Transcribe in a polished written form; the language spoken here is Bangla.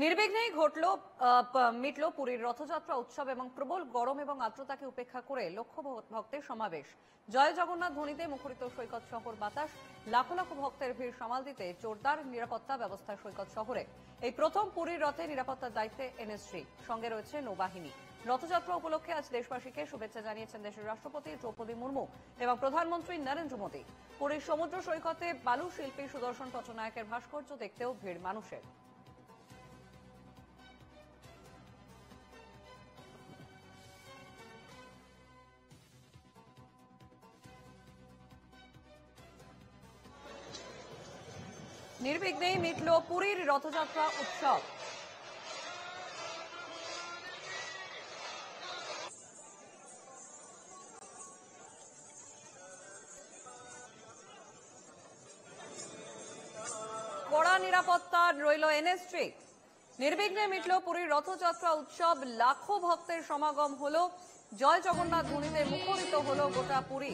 নির্বিঘ্নেই মিটল পুরীর রথযাত্রা উৎসব এবং প্রবল গরম এবং আর্দ্রতাকে উপেক্ষা করে লক্ষ ভক্তের সমাবেশ। জয় জগন্নাথ ধ্বনিতে মুখরিত সৈকত শহর বাতাস, লাখো লাখো ভক্তের ভিড় সামাল দিতে জোরদার নিরাপত্তা ব্যবস্থা সৈকত শহরে। এই প্রথম পুরীর রথে নিরাপত্তার দায়িত্বে এনএসজি, সঙ্গে রয়েছে নৌবাহিনী। রথযাত্রা উপলক্ষে আজ দেশবাসীকে শুভেচ্ছা জানিয়েছেন দেশের রাষ্ট্রপতি দ্রৌপদী মুর্মু এবং প্রধানমন্ত্রী নরেন্দ্র মোদী। পুরীর সমুদ্র সৈকতে বালু শিল্পী সুদর্শন পট্টনায়কের ভাস্কর্য দেখতেও ভিড় মানুষের। নির্বিঘ্নেই মিটল পুরীর রথযাত্রা উৎসব। কড়া নিরাপত্তা রইল এনএসজি। নির্বিঘ্নে মিটল পুরীর রথযাত্রা উৎসব, লাখো ভক্তের সমাগম হলো। জয় জগন্নাথ ধ্বনিতে মুখরিত হলো গোটা পুরী।